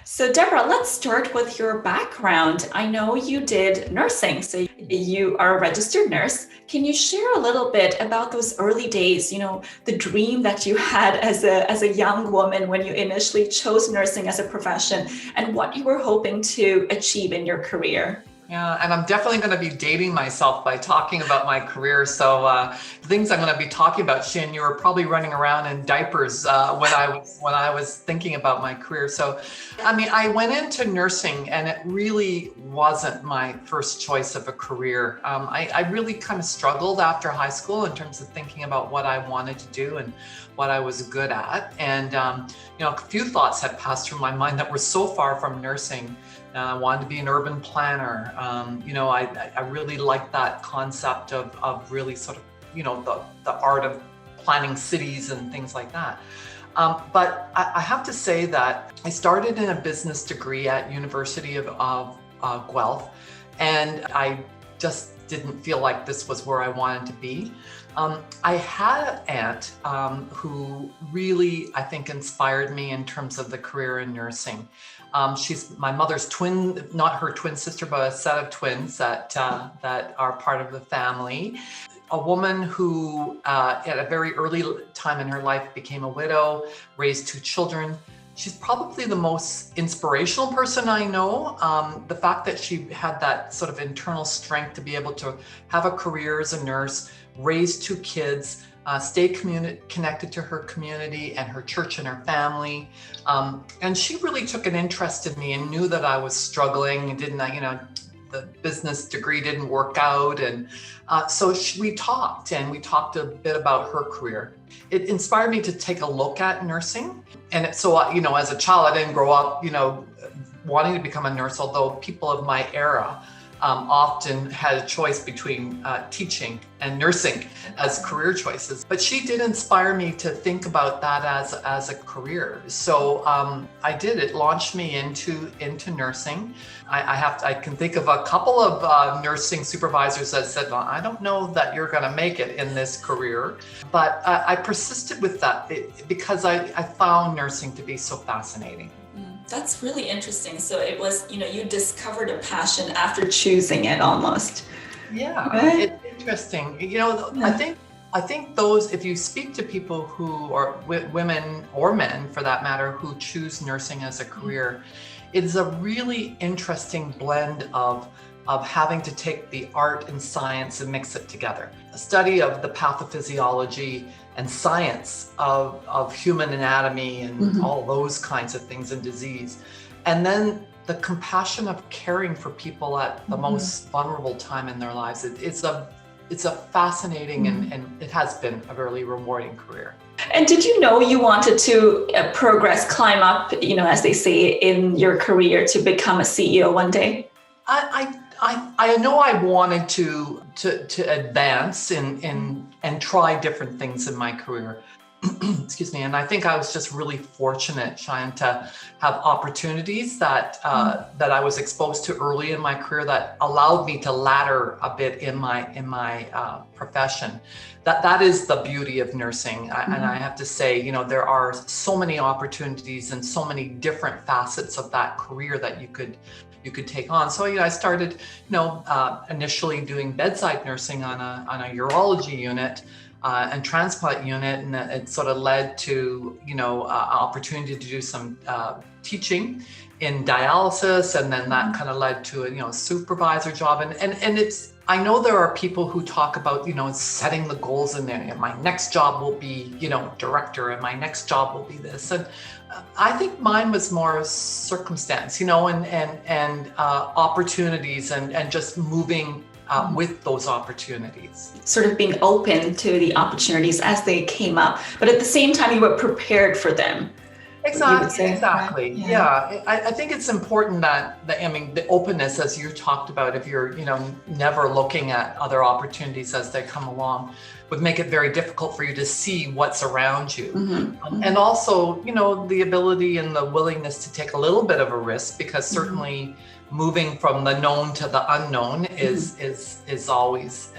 So, Deborah, let's start with your background. I know you did nursing, so you are a registered nurse. Can you share a little bit about those early days, the dream that you had as a young woman when you initially chose nursing as a profession and what you were hoping to achieve in your career? Yeah, and I'm definitely going to be dating myself by talking about my career. So the things I'm going to be talking about, Shin, you were probably running around in diapers when I was thinking about my career. So, I mean, I went into nursing, and it really wasn't my first choice of a career. I really kind of struggled after high school in terms of thinking about what I wanted to do and what I was good at. And a few thoughts had passed through my mind that were so far from nursing. I wanted to be an urban planner. I really liked that concept of really sort of, the art of planning cities and things like that. But I have to say that I started in a business degree at University of Guelph, and I just didn't feel like this was where I wanted to be. I had an aunt who really, I think, inspired me in terms of the career in nursing. She's my mother's twin, not her twin sister, but a set of twins that are part of the family. A woman who, at a very early time in her life, became a widow, raised two children. She's probably the most inspirational person I know. The fact that she had that sort of internal strength to be able to have a career as a nurse, raise two kids, stay connected to her community and her church and her family. And she really took an interest in me and knew that I was struggling and the business degree didn't work out. And so we talked a bit about her career. It inspired me to take a look at nursing. And so, as a child, I didn't grow up, wanting to become a nurse, although people of my era often had a choice between teaching and nursing as career choices. But she did inspire me to think about that as a career. So I did. It launched me into nursing. I can think of a couple of nursing supervisors that said, well, I don't know that you're going to make it in this career. But I persisted with that because I found nursing to be so fascinating. That's really interesting. So it was, you discovered a passion after choosing it almost. Yeah, Right? it's interesting. Yeah. I think those, if you speak to people who are women or men for that matter, who choose nursing as a career, it is a really interesting blend of having to take the art and science and mix it together. A study of the pathophysiology and science of human anatomy and all those kinds of things in disease. And then the compassion of caring for people at the most vulnerable time in their lives. It's a fascinating and it has been a really rewarding career. And did you know you wanted to progress, climb up, as they say, in your career to become a CEO one day? I know I wanted to advance and try different things in my career. Excuse me. And I think I was just really fortunate, Cheyenne, to have opportunities that I was exposed to early in my career that allowed me to ladder a bit in my profession. That is the beauty of nursing. And I have to say, there are so many opportunities and so many different facets of that career that you could take on. So I started, initially doing bedside nursing on a urology unit and transplant unit, and it sort of led to opportunity to do some teaching in dialysis, and then that kind of led to a supervisor job, and it's. I know there are people who talk about, setting the goals in there. And my next job will be, director, and my next job will be this. And I think mine was more circumstance, and opportunities and just moving with those opportunities. Sort of being open to the opportunities as they came up, but at the same time, you were prepared for them. Exactly. Right? Yeah. I think it's important that the openness, as you talked about, if you're, never looking at other opportunities as they come along, would make it very difficult for you to see what's around you. And also, the ability and the willingness to take a little bit of a risk, because certainly moving from the known to the unknown is always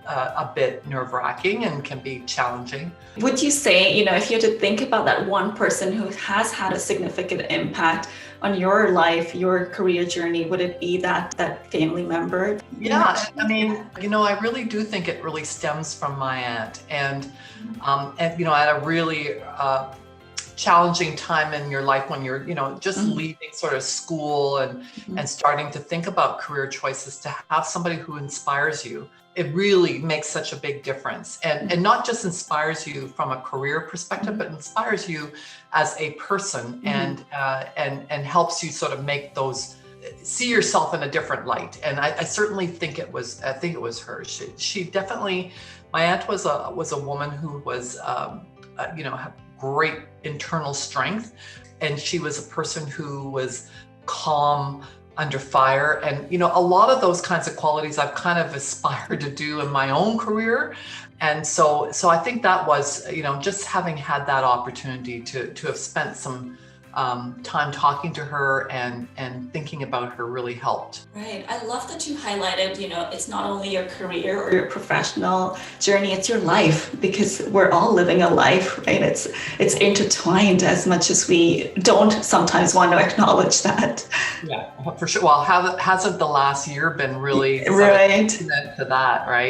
a bit nerve-wracking and can be challenging. Would you say, if you had to think about that one person who has had a significant impact on your life, your career journey, would it be that family member? Yeah, I mean, I really do think it really stems from my aunt, and at a really challenging time in your life when you're, just leaving sort of school and starting to think about career choices, to have somebody who inspires you. It really makes such a big difference, and not just inspires you from a career perspective, but inspires you as a person, and helps you sort of see yourself in a different light. And I certainly think it was her. She definitely, my aunt was a woman who was, had great internal strength, and she was a person who was calm under fire. And, a lot of those kinds of qualities I've kind of aspired to do in my own career. And so I think that was, just having had that opportunity to have spent some time talking to her and thinking about her really helped. Right. I love that you highlighted, it's not only your career or your professional journey, it's your life, because we're all living a life, right? It's intertwined, as much as we don't sometimes want to acknowledge that. Yeah, for sure. Well, hasn't the last year been really right to that, right?